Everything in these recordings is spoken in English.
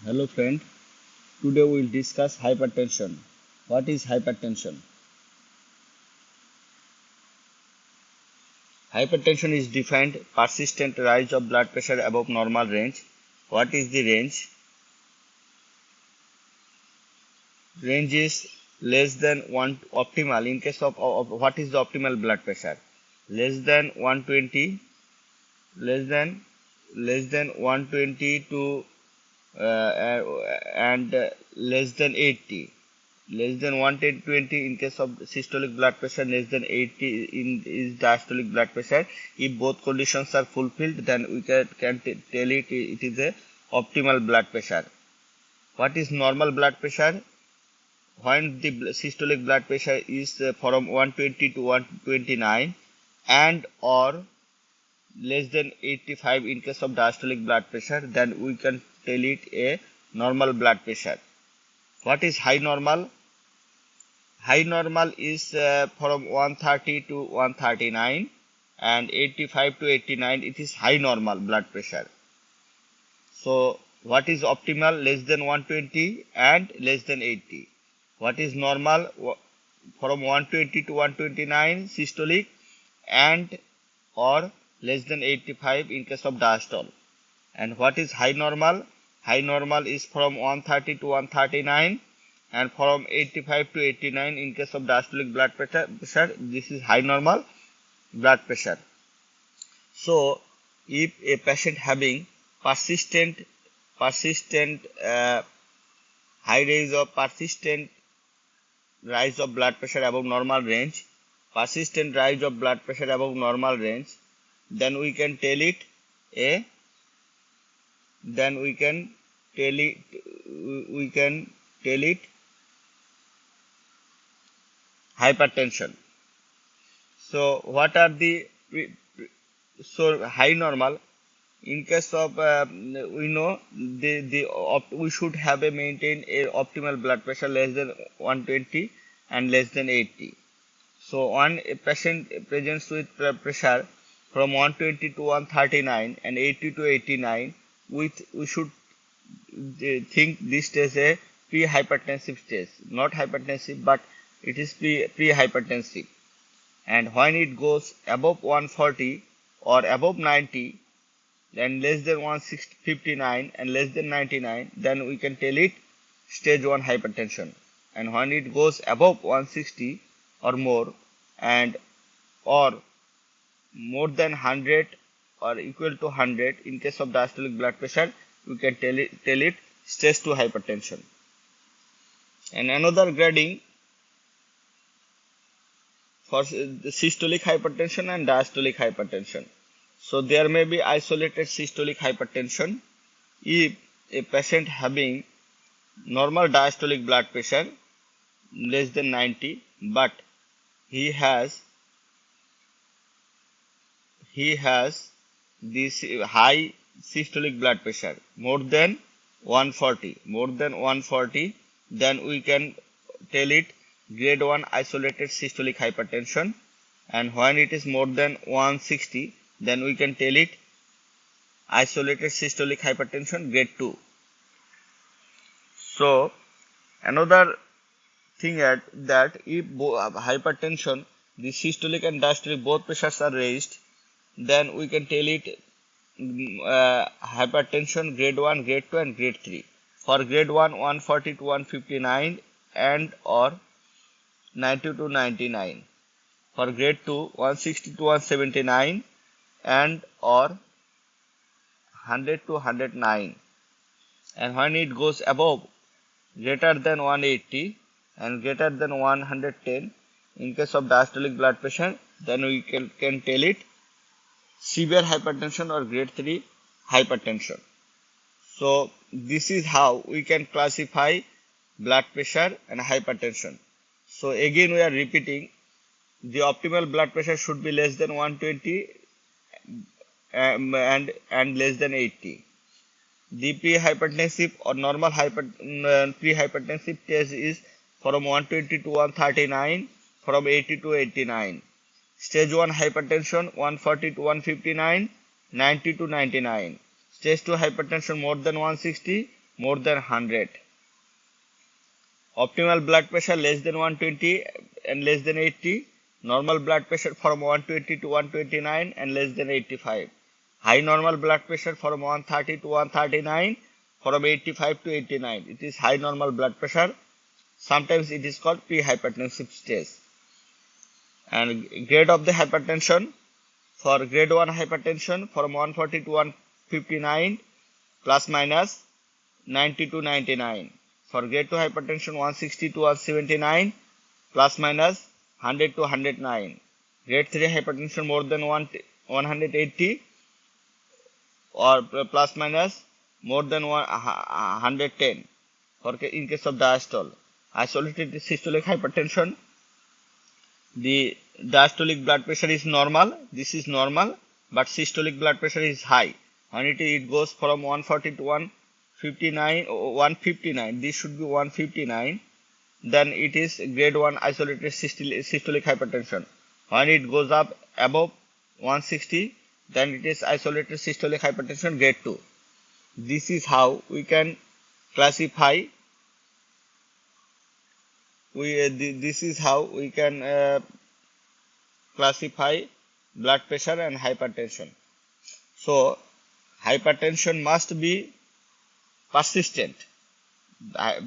Hello friend, today we will discuss hypertension. What is hypertension? Hypertension is defined persistent rise of blood pressure above normal range. What is the range? Range is less than 1 optimal in case of what is the optimal blood pressure? Less than 120, less than 120 to and less than 80. Less than 120 in case of systolic blood pressure, less than 80 in is diastolic blood pressure. If both conditions are fulfilled, then we can tell it is a optimal blood pressure. What is normal blood pressure? When the systolic blood pressure is from 120 to 129 and or less than 85 in case of diastolic blood pressure, then we can tell it a normal blood pressure. What is high normal? High normal is from 130 to 139 and 85 to 89 it is high normal blood pressure. So what is optimal? Less than 120 and less than 80. What is normal? From 120 to 129 systolic and or less than 85 in case of diastole. And what is high normal? High normal is from 130 to 139 and from 85 to 89 in case of diastolic blood pressure. This is high normal blood pressure. So if a patient having persistent high rise of persistent rise of blood pressure above normal range, persistent rise of blood pressure above normal range, then we can tell it a hypertension. So what are the high normal? In case of we know we should have a maintain a optimal blood pressure less than 120 and less than 80. So one patient presents with pressure from 120 to 139 and 80 to 89, we should think this stage a pre-hypertensive stage, not hypertensive, but it is pre-hypertensive. And when it goes above 140 or above 90, then less than 159 and less than 99, then we can tell it stage 1 hypertension. And when it goes above 160 or more and or more than 100 or equal to 100 in case of diastolic blood pressure, we can tell it stage 2 hypertension. And another grading for the systolic hypertension and diastolic hypertension. So there may be isolated systolic hypertension if a patient having normal diastolic blood pressure less than 90, but he has this high systolic blood pressure more than 140, then we can tell it grade 1 isolated systolic hypertension. And when it is more than 160, then we can tell it isolated systolic hypertension grade 2. So another thing at that if hypertension, the systolic and diastolic both pressures are raised, then we can tell it hypertension grade 1, grade 2 and grade 3. For grade 1, 140 to 159 and or 90 to 99. For grade 2, 160 to 179 and or 100 to 109. And when it goes above greater than 180 and greater than 110 in case of diastolic blood pressure, then we can tell it severe hypertension or grade 3 hypertension. So this is how we can classify blood pressure and hypertension. So again we are repeating, the optimal blood pressure should be less than 120 and less than 80. The pre-hypertensive or normal pre-hypertensive stage is from 120 to 139, from 80 to 89. Stage 1 hypertension 140 to 159, 90 to 99. Stage 2 hypertension more than 160, more than 100. Optimal blood pressure less than 120 and less than 80. Normal blood pressure from 120 to 129 and less than 85. High normal blood pressure from 130 to 139, from 85 to 89. It is high normal blood pressure. Sometimes it is called pre-hypertensive stage. And grade of the hypertension, for grade 1 hypertension from 140 to 159 plus minus 90 to 99. For grade 2 hypertension 160 to 179 plus minus 100 to 109. Grade 3 hypertension more than 180 or plus minus more than 110 for in case of diastole. Isolated systolic hypertension, the diastolic blood pressure is normal, this is normal, but systolic blood pressure is high. When it goes from 140 to 159, this should be 159, then it is grade 1 isolated systolic hypertension. When it goes up above 160, then it is isolated systolic hypertension grade 2. This is how we can classify classify blood pressure and hypertension. So hypertension must be persistent.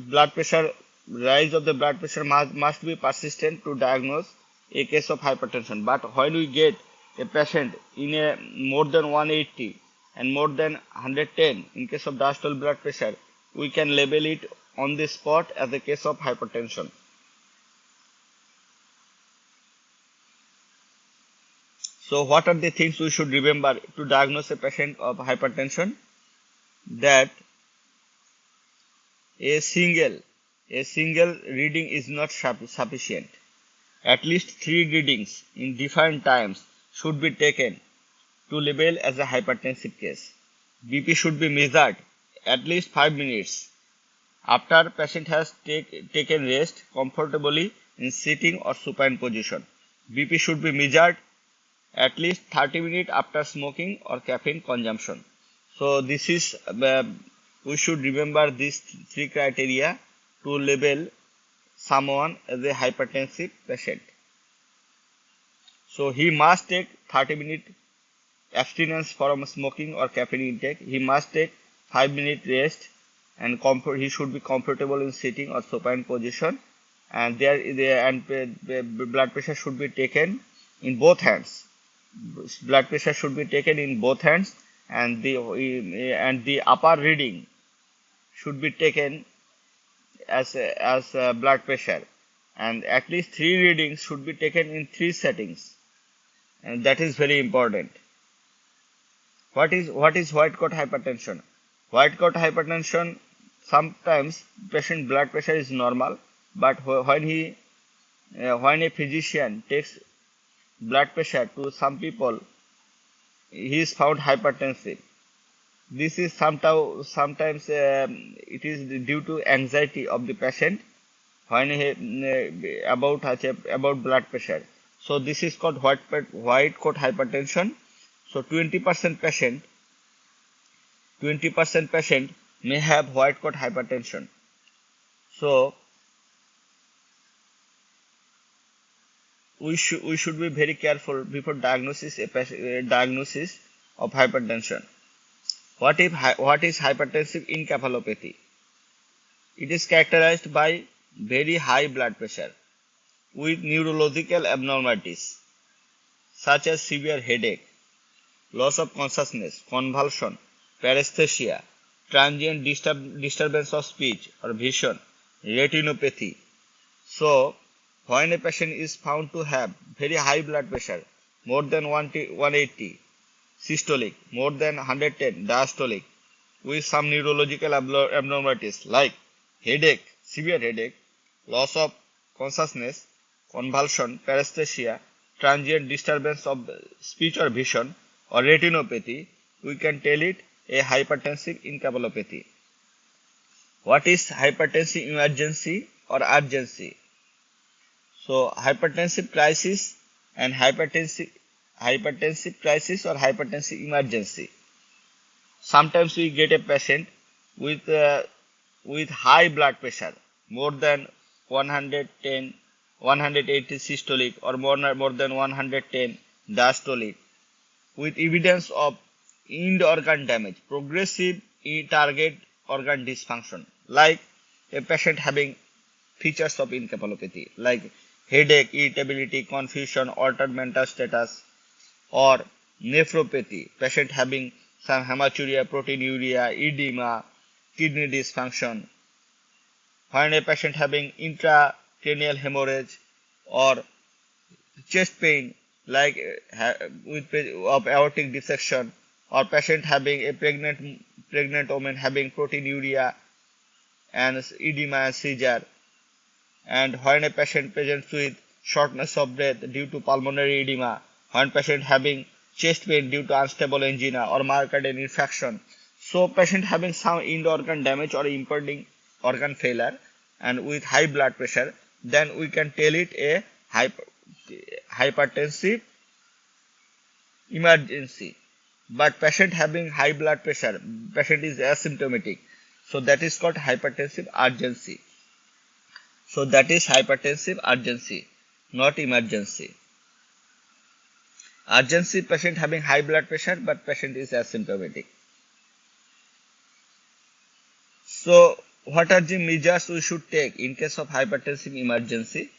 Blood pressure, rise of the blood pressure must be persistent to diagnose a case of hypertension. But when we get a patient in a more than 180 and more than 110 in case of diastolic blood pressure, we can label it on the spot as a case of hypertension. So what are the things we should remember to diagnose a patient of hypertension? That a single reading is not sufficient. At least 3 readings in different times should be taken to label as a hypertensive case. BP should be measured at least 5 minutes after patient has taken rest comfortably in sitting or supine position. BP should be measured at least 30 minutes after smoking or caffeine consumption. So this is we should remember these 3 criteria to label someone as a hypertensive patient. So he must take 30-minute abstinence from smoking or caffeine intake. He must take 5-minute rest, and he should be comfortable in sitting or supine position. And blood pressure should be taken in both hands. Blood pressure should be taken in both hands, and the upper reading should be taken as blood pressure, and at least 3 readings should be taken in 3 settings, and that is very important. What is white coat hypertension? White coat hypertension, sometimes patient blood pressure is normal, but when a physician takes blood pressure to some people, he is found hypertensive. This is sometimes it is due to anxiety of the patient when about blood pressure. So this is called white coat hypertension. So 20% patient may have white coat hypertension. So we should be very careful before diagnosis of hypertension. What is hypertensive encephalopathy? It is characterized by very high blood pressure with neurological abnormalities such as severe headache, loss of consciousness, convulsion, paresthesia, transient disturbance of speech or vision, retinopathy. So when a patient is found to have very high blood pressure, more than 180, systolic, more than 110 diastolic, with some neurological abnormalities like headache, severe headache, loss of consciousness, convulsion, paresthesia, transient disturbance of speech or vision, or retinopathy, we can tell it a hypertensive encephalopathy. What is hypertensive emergency or urgency? So hypertensive crisis and hypertensive crisis or hypertensive emergency. Sometimes we get a patient with with high blood pressure, more than 110, 180 systolic or more than 110 diastolic, with evidence of end organ damage, progressive target organ dysfunction, like a patient having features of encephalopathy like headache, irritability, confusion, altered mental status, or nephropathy, patient having some hematuria, proteinuria, edema, kidney dysfunction, when a patient having intracranial hemorrhage or chest pain like of aortic dissection, or patient having a pregnant woman having proteinuria and edema and seizure, and when a patient presents with shortness of breath due to pulmonary edema, when patient having chest pain due to unstable angina or myocardial infarction. So patient having some end organ damage or impending organ failure and with high blood pressure, then we can tell it a hypertensive emergency. But patient having high blood pressure, patient is asymptomatic, so that is called hypertensive urgency. So that is hypertensive urgency, not emergency. Urgency, patient having high blood pressure but patient is asymptomatic. So what are the measures we should take in case of hypertensive emergency?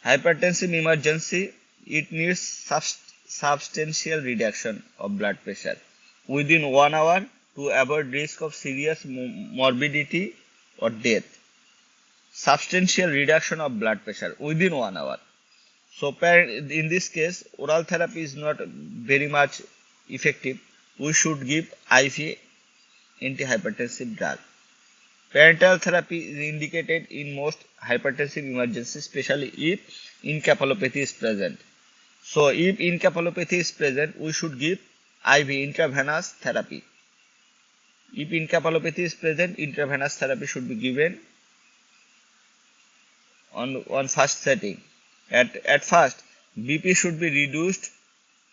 Hypertensive emergency, it needs substantial reduction of blood pressure within 1 hour to avoid risk of serious morbidity or death. Substantial reduction of blood pressure within 1 hour. So in this case, oral therapy is not very much effective. We should give IV antihypertensive drug. Parenteral therapy is indicated in most hypertensive emergencies, especially if encephalopathy is present. So if encephalopathy is present, we should give IV intravenous therapy. If encephalopathy is present, intravenous therapy should be given on first setting. At first, BP should be reduced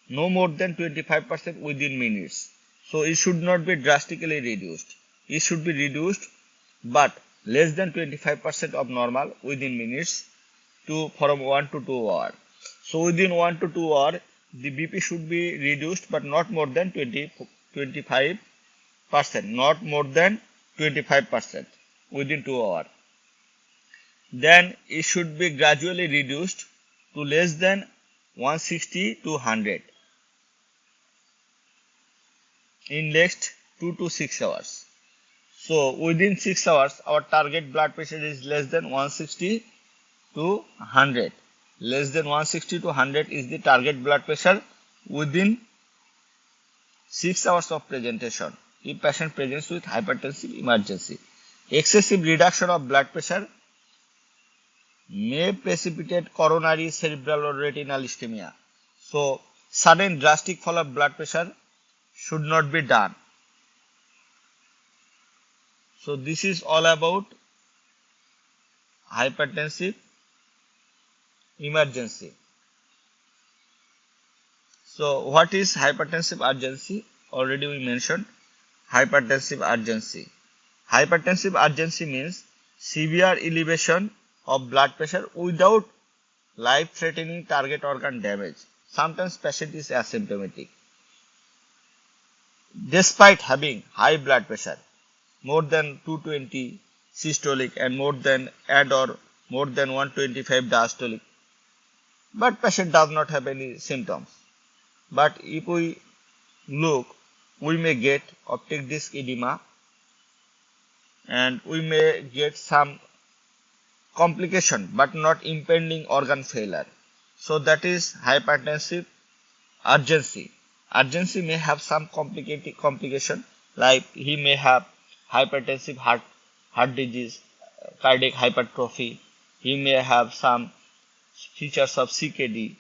no more than 25% within minutes. So it should not be drastically reduced. It should be reduced but less than 25% of normal within minutes from 1 to 2 hours. So within 1 to 2 hours, the BP should be reduced but not more than 25%, not more than 25% within 2 hours. Then it should be gradually reduced to less than 160 to 100 in next 2 to 6 hours. So within 6 hours, our target blood pressure is less than 160 to 100. Less than 160 to 100 is the target blood pressure within 6 hours of presentation if patient presents with hypertensive emergency. Excessive reduction of blood pressure may precipitate coronary, cerebral or retinal ischemia. So sudden drastic fall of blood pressure should not be done. So this is all about hypertensive emergency. So what is hypertensive urgency? Already we mentioned hypertensive urgency. Hypertensive urgency means severe elevation of blood pressure without life-threatening target organ damage. Sometimes patient is asymptomatic. Despite having high blood pressure, more than 220 systolic and more than 125 diastolic, but patient does not have any symptoms. But if we look, we may get optic disc edema and we may get some complication but not impending organ failure. So that is hypertensive urgency. Urgency may have some complication like he may have hypertensive heart disease, cardiac hypertrophy. He may have some features of CKD.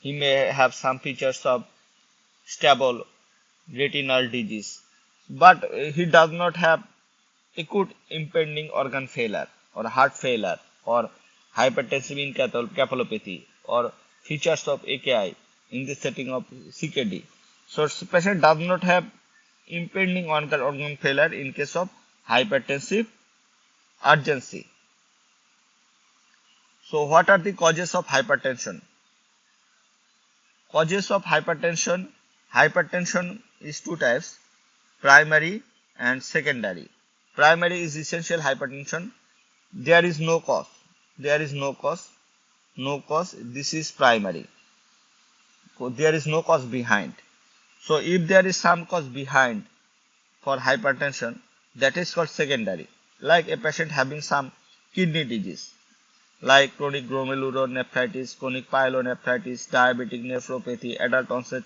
He may have some features of stable retinal disease. But he does not have acute impending organ failure or heart failure or hypertensive encephalopathy or features of AKI in the setting of CKD. So patient does not have impending organ failure in case of hypertensive urgency. So what are the causes of hypertension? Causes of hypertension. Hypertension is two types, primary and secondary. Primary is essential hypertension. There is no cause. There is no cause. No cause. This is primary. So there is no cause behind. So if there is some cause behind for hypertension, that is called secondary. Like a patient having some kidney disease, like chronic glomerulonephritis, chronic pyelonephritis, diabetic nephropathy, adult onset,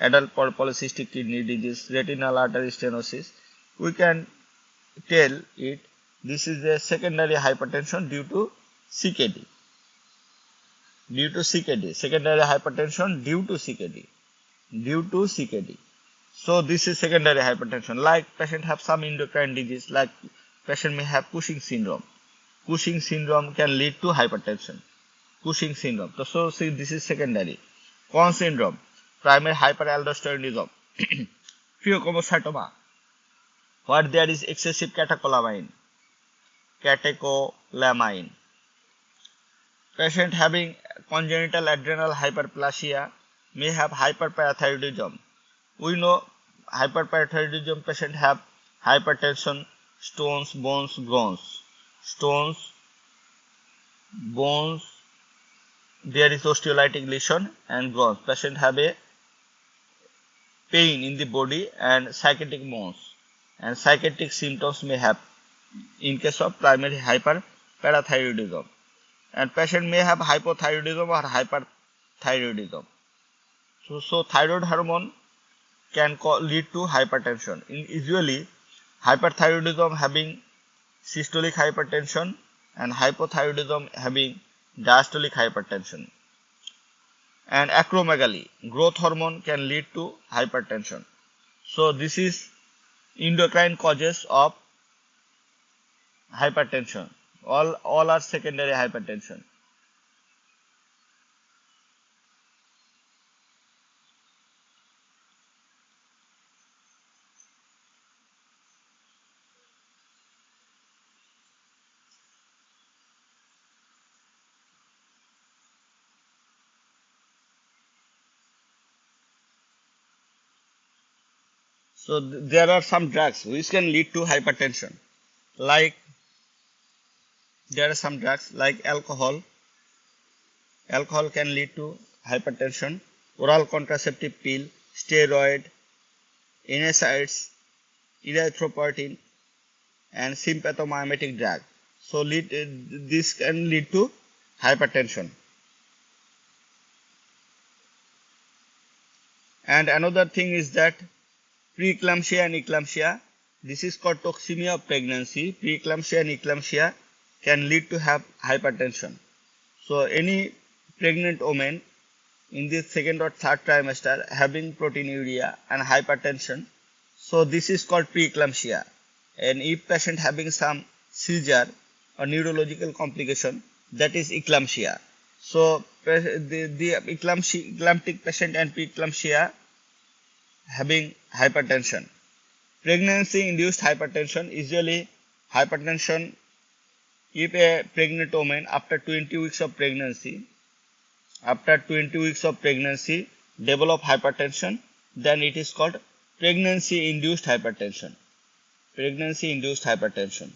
adult polycystic kidney disease, retinal artery stenosis, we can tell it this is a secondary hypertension due to CKD. Due to CKD, secondary hypertension due to CKD. Due to CKD. So this is secondary hypertension. Like patient have some endocrine disease, like patient may have Cushing syndrome. Cushing syndrome can lead to hypertension. Cushing syndrome. So see, this is secondary. Cohn syndrome, primary hyperaldosteronism, pheochromocytoma, where there is excessive catecholamine. Patient having congenital adrenal hyperplasia may have hyperparathyroidism. We know hyperparathyroidism patient have hypertension, stones, bones, groans. Stones, bones, there is osteolytic lesion and groans. Patient have a pain in the body and psychotic moans. And psychotic symptoms may have in case of primary hyperparathyroidism. And patient may have hypothyroidism or hyperthyroidism. So thyroid hormone can lead to hypertension. Usually, hyperthyroidism having systolic hypertension and hypothyroidism having diastolic hypertension. And acromegaly, growth hormone can lead to hypertension. So this is endocrine causes of hypertension. All are secondary hypertension. So there are some drugs which can lead to hypertension. Like there are some drugs like alcohol. Alcohol can lead to hypertension. Oral contraceptive pill, steroid, NSAIDs, erythropoietin, and sympathomimetic drug. So this can lead to hypertension. And another thing is that preeclampsia and eclampsia, this is called toxemia of pregnancy. Preeclampsia and eclampsia can lead to have hypertension. So any pregnant woman in the second or third trimester having proteinuria and hypertension, so this is called preeclampsia. And if patient having some seizure or neurological complication, that is eclampsia. So the eclamptic patient and preeclampsia having hypertension. Pregnancy induced hypertension, usually hypertension if a pregnant woman after 20 weeks of pregnancy develop hypertension, then it is called pregnancy induced hypertension. Pregnancy induced hypertension.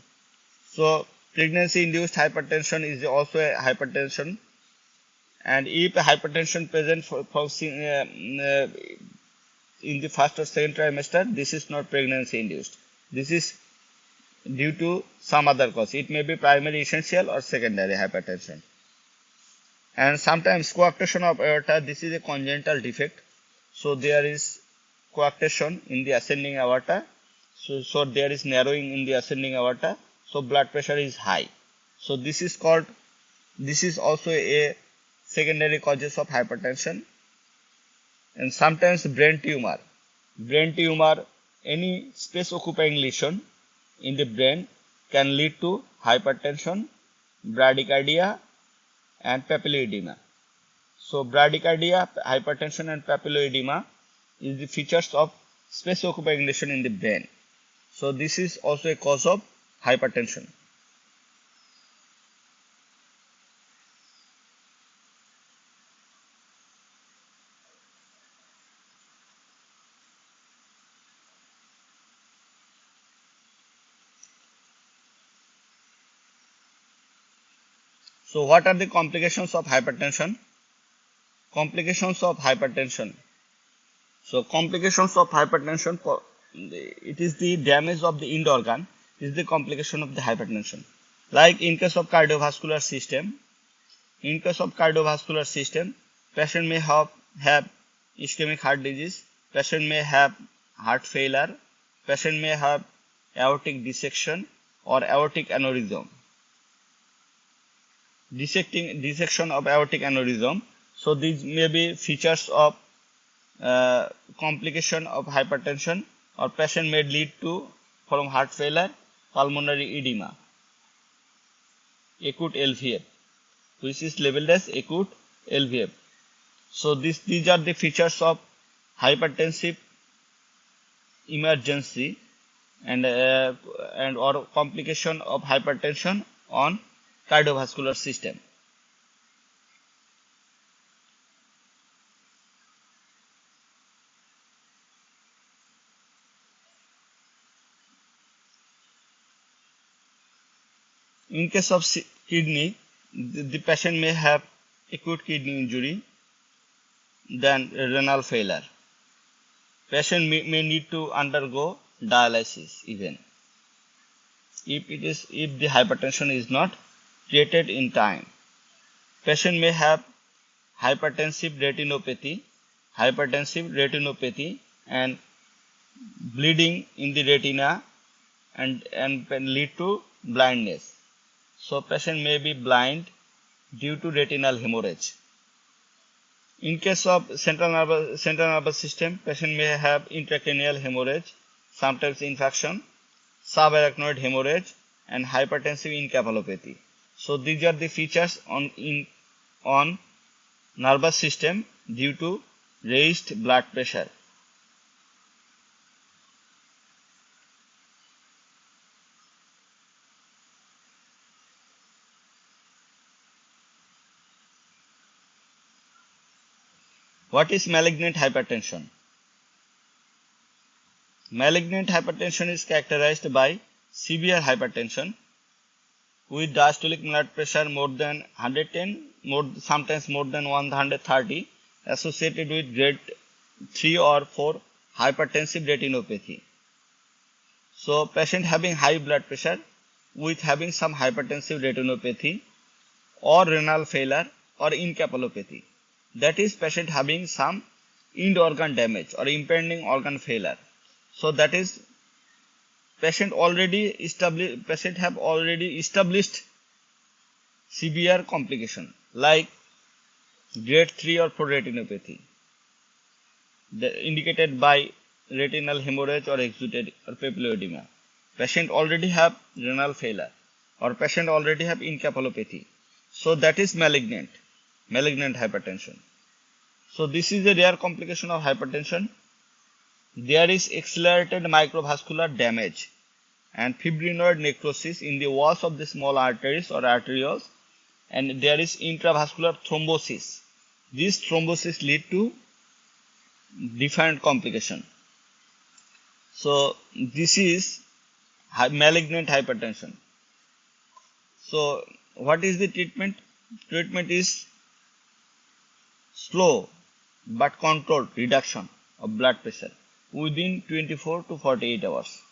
So pregnancy induced hypertension is also a hypertension, and if hypertension present in the first or second trimester, this is not pregnancy induced. This is due to some other cause. It may be primary essential or secondary hypertension. And sometimes coarctation of aorta, this is a congenital defect. So there is coarctation in the ascending aorta. So there is narrowing in the ascending aorta. So blood pressure is high. So this is also a secondary causes of hypertension. And sometimes brain tumor, any space occupying lesion in the brain can lead to hypertension, bradycardia, and papilloedema. So bradycardia, hypertension, and papilloedema is the features of space occupying lesion in the brain. So this is also a cause of hypertension. So what are the complications of hypertension? Complications of hypertension. So complications of hypertension, it is the damage of the end organ is the complication of the hypertension. Like in case of cardiovascular system, patient may have ischemic heart disease, patient may have heart failure, patient may have aortic dissection or aortic aneurysm. Dissection of aortic aneurysm. So these may be features of complication of hypertension, or patient may lead to from heart failure, pulmonary edema, acute LVF, which is labeled as acute LVF. So these are the features of hypertensive emergency and or complication of hypertension on cardiovascular system. In case of kidney, the patient may have acute kidney injury, then renal failure. Patient may need to undergo dialysis even if the hypertension is not treated in time. Patient may have hypertensive retinopathy and bleeding in the retina and can lead to blindness. So patient may be blind due to retinal hemorrhage. In case of central nervous system, patient may have intracranial hemorrhage, sometimes infarction, subarachnoid hemorrhage, and hypertensive encephalopathy. So these are the features on nervous system due to raised blood pressure. What is malignant hypertension? Malignant hypertension is characterized by severe hypertension with diastolic blood pressure more than 110, sometimes more than 130, associated with grade 3 or 4 hypertensive retinopathy. So patient having high blood pressure with having some hypertensive retinopathy or renal failure or encephalopathy. That is patient having some end organ damage or impending organ failure. So that is patient have already established severe complication like grade 3 or 4 retinopathy indicated by retinal hemorrhage or exudate or papilloedema. Patient already have renal failure or patient already have encephalopathy. So that is malignant hypertension. So this is a rare complication of hypertension. There is accelerated microvascular damage and fibrinoid necrosis in the walls of the small arteries or arterioles, and there is intravascular thrombosis. This thrombosis lead to different complication. So this is malignant hypertension. So what is the treatment? Treatment is slow but controlled reduction of blood pressure within 24 to 48 hours.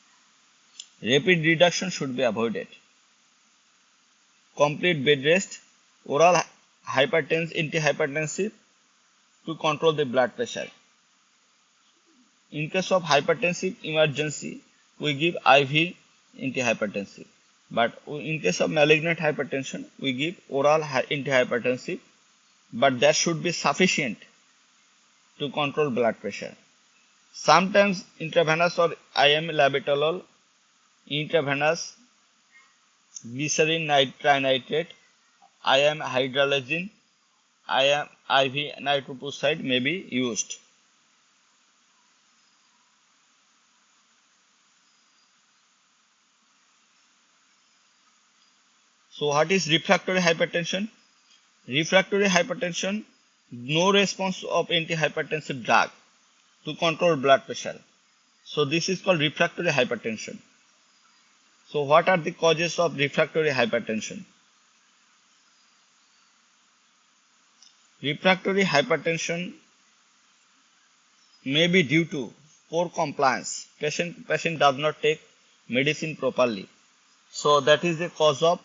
Rapid reduction should be avoided. Complete bed rest, oral antihypertensive to control the blood pressure. In case of hypertensive emergency, we give IV antihypertensive. But in case of malignant hypertension, we give oral antihypertensive, but that should be sufficient to control blood pressure. Sometimes intravenous or IM labetalol, intravenous glycerin trinitrate, IM hydralazine, IM IV nitroprusside may be used. So what is refractory hypertension? Refractory hypertension, no response of antihypertensive drug to control blood pressure. So this is called refractory hypertension. So what are the causes of refractory hypertension? Refractory hypertension may be due to poor compliance. Patient does not take medicine properly. So that is the cause of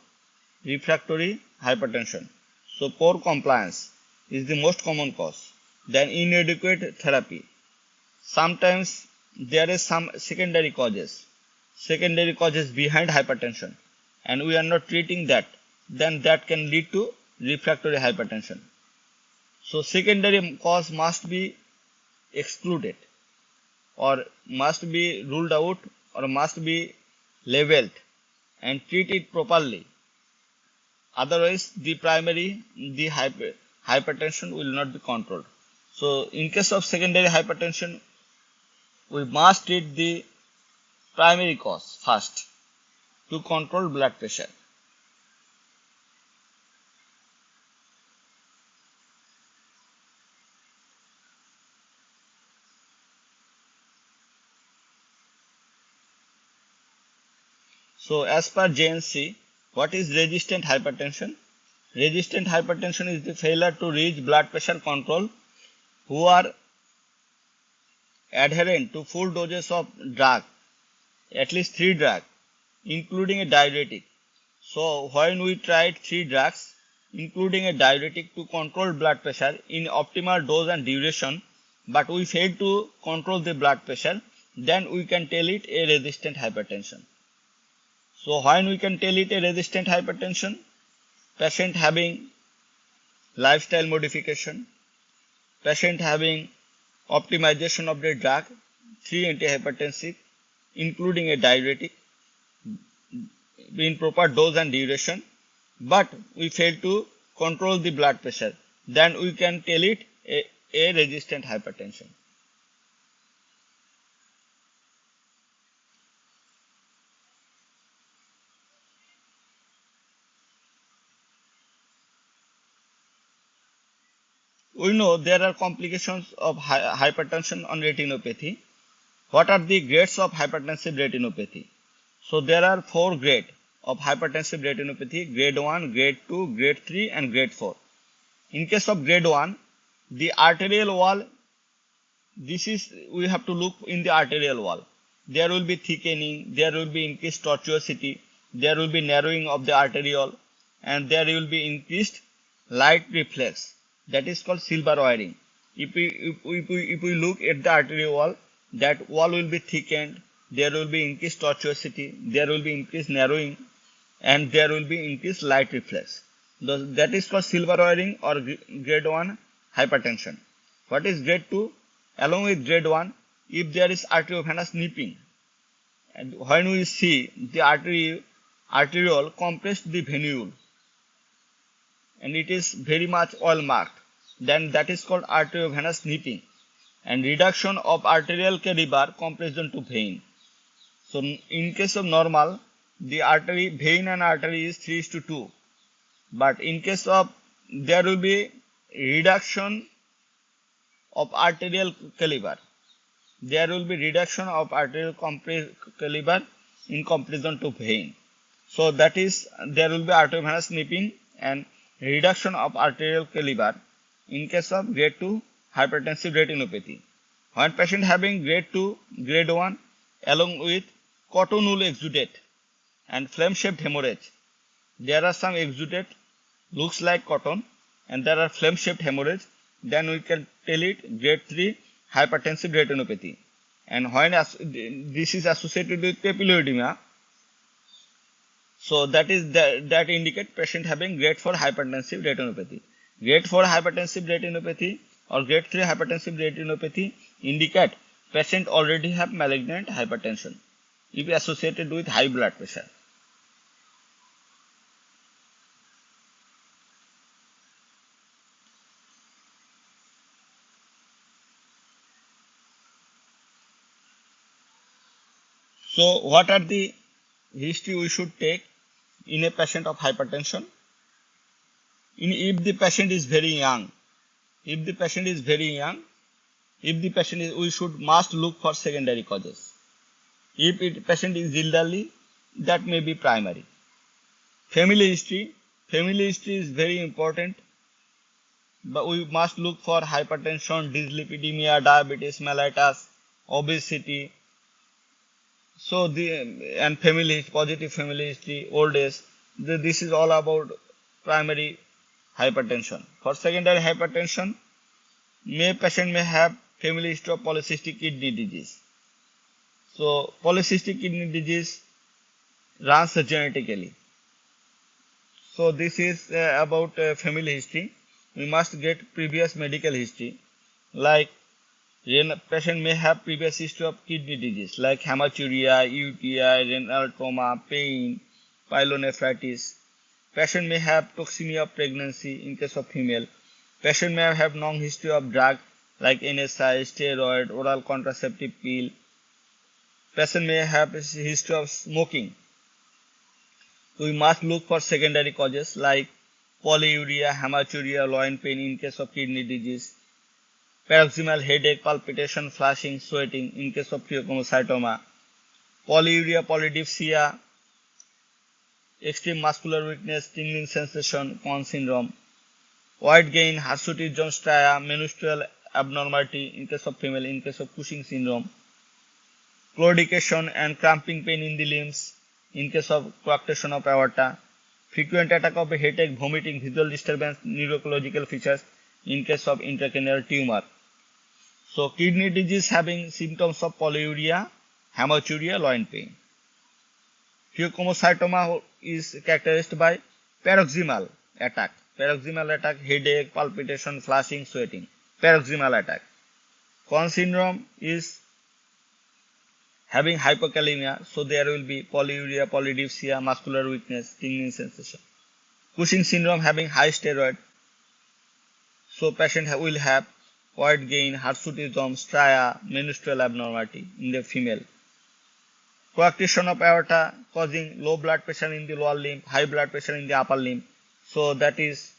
refractory hypertension. So poor compliance is the most common cause. Then inadequate therapy. Sometimes there is some secondary causes behind hypertension, and we are not treating that, then that can lead to refractory hypertension. So secondary cause must be excluded, or must be ruled out, or must be labeled and treat it properly. Otherwise the hypertension will not be controlled. So in case of secondary hypertension, we must treat the primary cause first to control blood pressure. So as per JNC, what is resistant hypertension? Resistant hypertension is the failure to reach blood pressure control who are adherent to full doses of drug, at least 3 drugs, including a diuretic. So when we tried 3 drugs, including a diuretic, to control blood pressure in optimal dose and duration, but we failed to control the blood pressure, then we can tell it a resistant hypertension. So when we can tell it a resistant hypertension, patient having lifestyle modification, patient having optimization of the drug, 3 antihypertensive, including a diuretic, in proper dose and duration, but we fail to control the blood pressure, then we can tell it a resistant hypertension. We know there are complications of hypertension on retinopathy. What are the grades of hypertensive retinopathy? So there are 4 grades of hypertensive retinopathy: grade 1, grade 2, grade 3 and grade 4. In case of grade 1, the arterial wall, we have to look in the arterial wall. There will be thickening, there will be increased tortuosity, there will be narrowing of the arteriole, and there will be increased light reflex. That is called silver wiring. If we look at the arterial wall, that wall will be thickened, there will be increased tortuosity, there will be increased narrowing, and there will be increased light reflex. That is called silver wiring or grade 1 hypertension. What is grade 2? Along with grade 1, if there is arteriovenous nipping, and when we see the arteriole compressed the venule, and it is very much oil marked, then that is called arteriovenous nipping, and reduction of arterial caliber compression to vein. So in case of normal, the vein and artery is 3:2, but in case of, there will be reduction of arterial caliber. There will be reduction of arterial caliber in comparison to vein. So that is, there will be arteriovenous nipping and reduction of arterial caliber in case of grade 2 hypertensive retinopathy. When patient having grade 2, grade 1 along with cottonwool exudate and flame-shaped hemorrhage, there are some exudate looks like cotton and there are flame-shaped hemorrhage, then we can tell it grade 3 hypertensive retinopathy. And when this is associated with papilloedema, so that indicate patient having grade 4 hypertensive retinopathy. Grade 4 hypertensive retinopathy or grade 3 hypertensive retinopathy indicate patient already have malignant hypertension if associated with high blood pressure. So what are the history we should take in a patient of hypertension? If the patient is very young, we must look for secondary causes. If the patient is elderly, that may be primary. Family history is very important. but we must look for hypertension, dyslipidemia, diabetes mellitus, obesity. So and family, positive family history, old age. This is all about primary hypertension. For secondary hypertension, patient may have family history of polycystic kidney disease. So polycystic kidney disease runs genetically. So this is about family history. We must get previous medical history, like patient may have previous history of kidney disease like hematuria, UTI, renal trauma, pain, pyelonephritis. Patient may have toxemia of pregnancy in case of female. Patient may have long history of drug like NSI, steroid, oral contraceptive pill. Patient may have a history of smoking. We must look for secondary causes like polyuria, hematuria, loin pain in case of kidney disease, paroxysmal headache, palpitation, flushing, sweating in case of pheochromocytoma, polyuria, polydipsia, extreme muscular weakness, tingling sensation, Conn syndrome, weight gain, hirsutism, stria, menstrual abnormality in case of female, in case of Cushing syndrome, claudication and cramping pain in the limbs in case of coarctation of aorta, frequent attack of headache, vomiting, visual disturbance, neurological features in case of intracranial tumor. So kidney disease having symptoms of polyuria, hematuria, loin pain. Pheochromocytoma is characterized by paroxysmal attack. Paroxysmal attack, headache, palpitation, flushing, sweating. Paroxysmal attack. Conn syndrome is having hypokalemia, so there will be polyuria, polydipsia, muscular weakness, tingling sensation. Cushing syndrome having high steroid, so patient will have weight gain, hirsutism, stria, menstrual abnormality in the female. Coarctation of aorta causing low blood pressure in the lower limb, high blood pressure in the upper limb. So that is,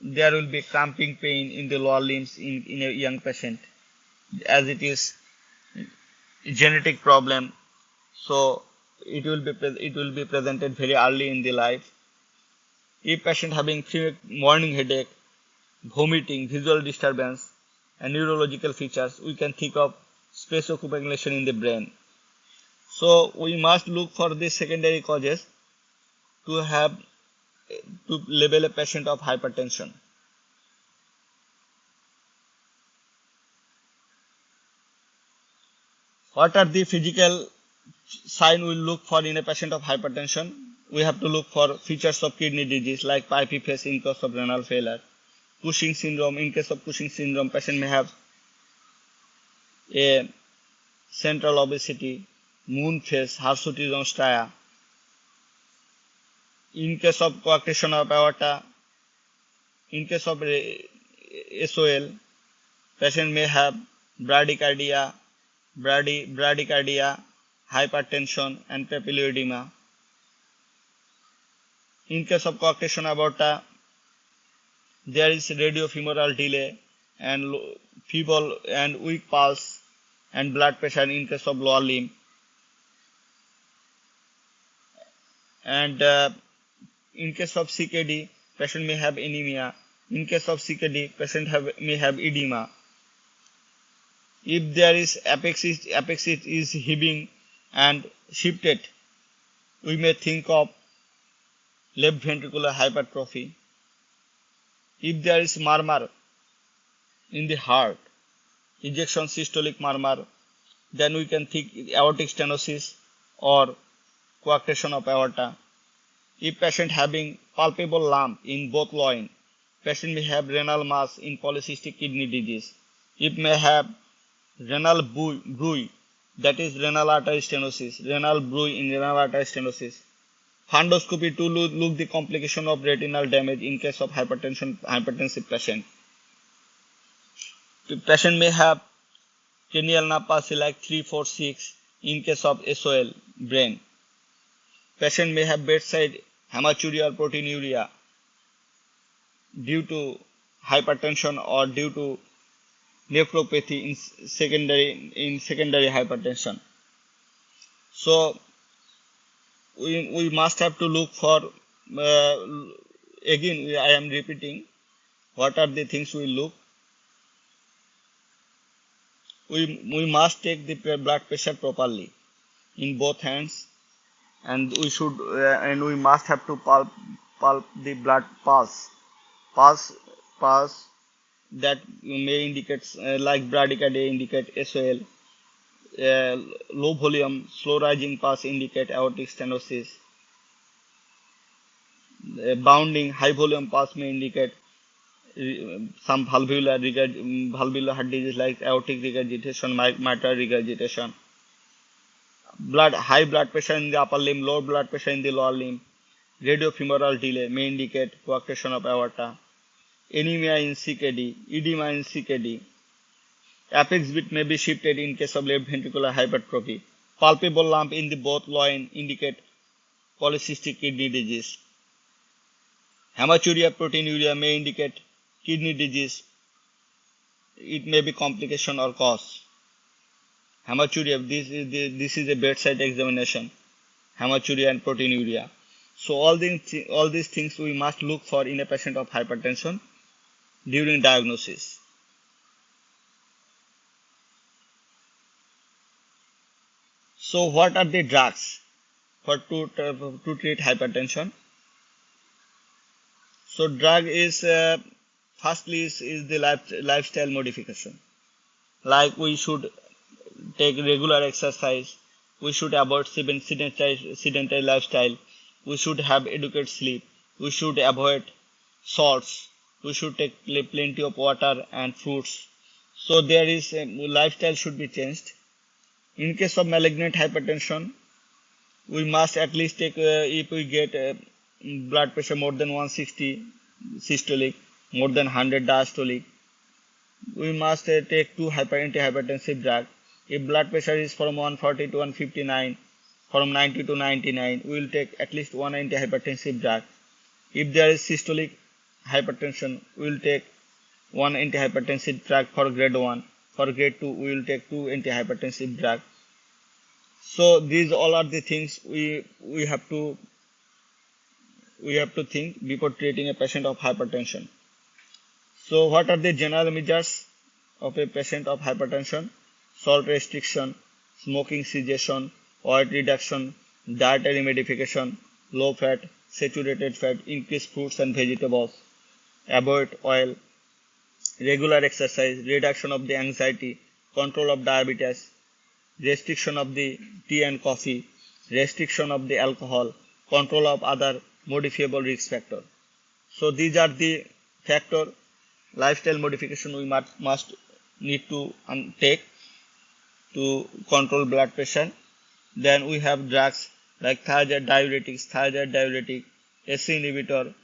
there will be cramping pain in the lower limbs in a young patient, as it is genetic problem. So it will be presented very early in the life. If patient having morning headache, vomiting, visual disturbance, and neurological features, we can think of space-accumulation in the brain. So we must look for these secondary causes to label a patient of hypertension. What are the physical signs we look for in a patient of hypertension? We have to look for features of kidney disease like pipy face in case of renal failure. Cushing syndrome, in case of Cushing syndrome, patient may have a central obesity, moon face, hirsutism, stria. In case of coarctation of aorta, in case of SOL, patient may have bradycardia, hypertension, and papilloedema. In case of coarctation of aorta, there is radiofemoral delay and feeble and weak pulse and blood pressure in case of lower limb. And in case of CKD, patient may have anemia. In case of CKD, patient may have edema. If there is apex is heaving and shifted, we may think of left ventricular hypertrophy. If there is murmur in the heart, ejection systolic murmur, then we can think aortic stenosis or coarctation of aorta. If patient having palpable lump in both loin, patient may have renal mass in polycystic kidney disease. It may have renal bruit, that is renal artery stenosis, renal bruit in renal artery stenosis. Fundoscopy to look the complication of retinal damage in case of hypertensive patient. The patient may have cranial nerve palsy like 3, 4, 6 in case of SOL, brain. Patient may have bedside hematuria or proteinuria due to hypertension or due to nephropathy in secondary hypertension. So we must have to look for again I am repeating, What are the things we look? We must take the blood pressure properly in both hands, and we must have to pulp the blood pulse that may indicate like bradycardia indicate SOL. uh, Low volume slow rising pulse indicate aortic stenosis. Bounding high volume pulse may indicate some valvular heart disease like aortic regurgitation, mitral regurgitation. High blood pressure in the upper limb, low blood pressure in the lower limb. Radiofemoral delay may indicate coarctation of aorta. Anemia in CKD, edema in CKD. Apex bit may be shifted in case of left ventricular hypertrophy. Palpable lump in the both loin indicate polycystic kidney disease. Hematuria, proteinuria may indicate kidney disease. It may be complication or cause. Hematuria, this is a bedside examination. Hematuria and proteinuria. So all these things we must look for in a patient of hypertension during diagnosis. So what are the drugs to treat hypertension? So drug is firstly is the lifestyle modification. Like we should take regular exercise, we should avoid sedentary lifestyle, we should have adequate sleep, we should avoid salts, we should take plenty of water and fruits. So there is lifestyle should be changed. In case of malignant hypertension, we must at least take if we get blood pressure more than 160 systolic, more than 100 diastolic, we must take two antihypertensive drugs. If blood pressure is from 140 to 159, from 90 to 99, we will take at least one antihypertensive drug. If there is systolic hypertension, we will take one antihypertensive drug for grade 1. For grade 2, we will take two antihypertensive drugs. So these all are the things we have to think before treating a patient of hypertension. So what are the general measures of a patient of hypertension? Salt restriction, smoking cessation, weight reduction, dietary modification, low fat, saturated fat, increase fruits and vegetables, avoid oil, regular exercise, reduction of the anxiety, control of diabetes, restriction of the tea and coffee, restriction of the alcohol, control of other modifiable risk factor. So these are the factor lifestyle modification we must need to take to control blood pressure. Then we have drugs like thiazide diuretic, ACE inhibitor,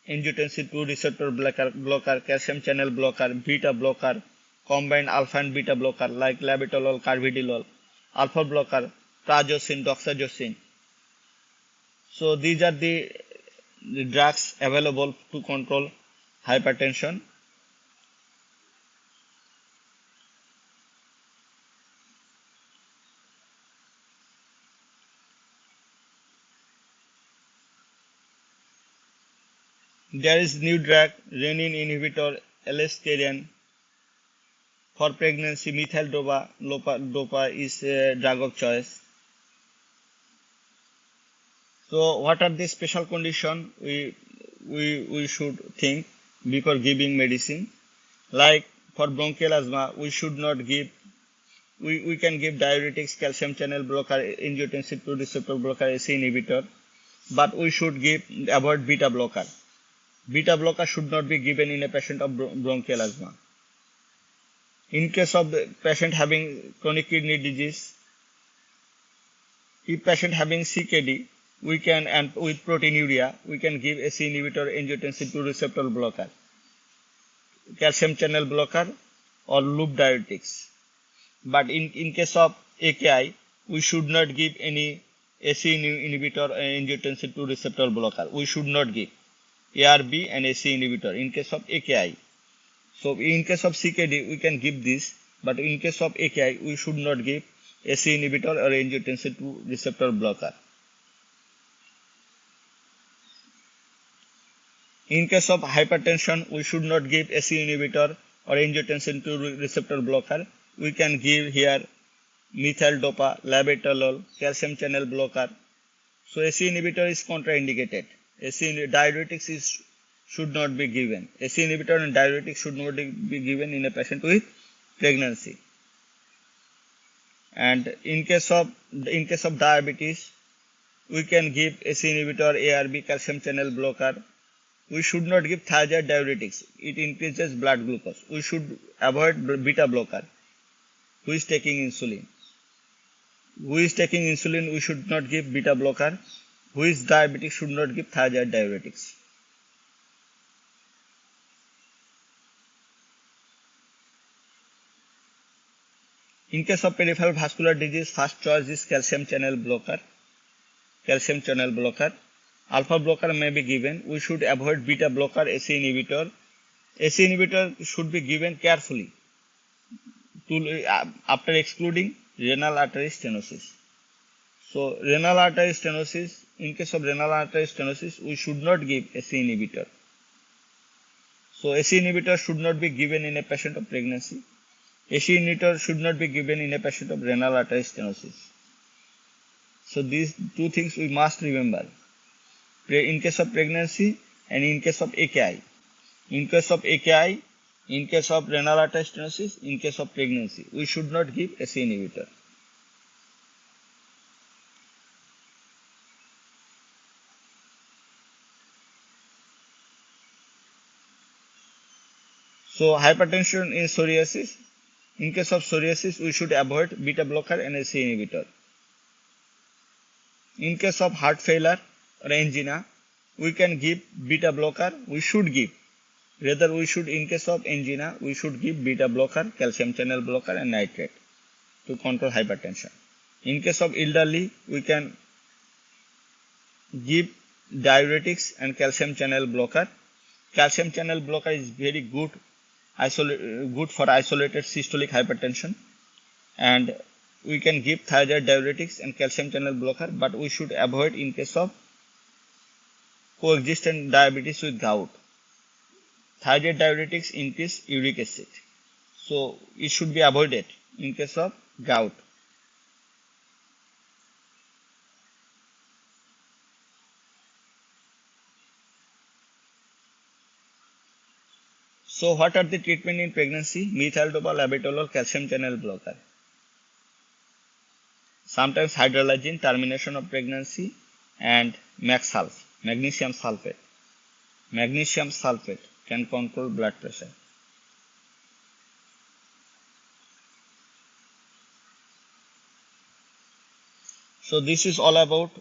angiotensin 2 receptor blocker, calcium channel blocker, beta blocker, combined alpha and beta blocker like labetalol, carvedilol, alpha blocker, prazosin, doxazosin. So these are the drugs available to control hypertension. There is new drug, renin inhibitor, elastarian. For pregnancy, methyl dopa is a drug of choice. So what are the special conditions we should think before giving medicine? Like for bronchial asthma, we should not give, we can give diuretics, calcium channel blocker, angiotensin 2 receptor blocker, ACE inhibitor, but we should avoid beta blocker. Beta blocker should not be given in a patient of bronchial asthma. In case of the patient having chronic kidney disease, if patient having CKD, we can, and with proteinuria, we can give ACE inhibitor, angiotensin 2 receptor blocker, calcium channel blocker, or loop diuretics. But in case of AKI, we should not give any ACE inhibitor and angiotensin 2 receptor blocker. We should not give ARB and ACE inhibitor in case of AKI. So in case of CKD, we can give this, but in case of AKI, we should not give ACE inhibitor or angiotensin 2 receptor blocker. In case of hypertension, we should not give ACE inhibitor or angiotensin II receptor blocker. We can give here methyl dopa, labetalol, calcium channel blocker. So ACE inhibitor is contraindicated. Diuretics should not be given. ACE inhibitor and diuretics should not be given in a patient with pregnancy. And in case of diabetes, we can give ACE inhibitor, ARB, calcium channel blocker. We should not give thiazide diuretics. It increases blood glucose. We should avoid beta blocker. Who is taking insulin? We should not give beta blocker. Who is diabetic should not give thiazide diuretics. In case of peripheral vascular disease, first choice is calcium channel blocker. Alpha blocker may be given. We should avoid beta blocker, ACE inhibitor. ACE inhibitor should be given carefully after excluding renal artery stenosis. So renal artery stenosis, in case of renal artery stenosis, we should not give ACE inhibitor. So ACE inhibitor should not be given in a patient of pregnancy. ACE inhibitor should not be given in a patient of renal artery stenosis. So these two things we must remember in case of pregnancy and in case of AKI. In case of AKI, in case of renal artery stenosis, in case of pregnancy, we should not give ACE inhibitor. So hypertension in psoriasis. In case of psoriasis, we should avoid beta blocker and ACE inhibitor. In case of heart failure or angina, we can give beta blocker. In case of angina, we should give beta blocker, calcium channel blocker and nitrate to control hypertension. In case of elderly, we can give diuretics and calcium channel blocker. Calcium channel blocker is very good for isolated systolic hypertension, and we can give thiazide diuretics and calcium channel blocker, but we should avoid in case of coexistent diabetes with gout. Thiazide diuretics increase uric acid, so it should be avoided in case of gout. So what are the treatment in pregnancy? Methyl dopa, labetalol, calcium channel blocker. Sometimes hydralazine, termination of pregnancy, and Maxalf, magnesium sulfate. Magnesium sulfate can control blood pressure. So this is all about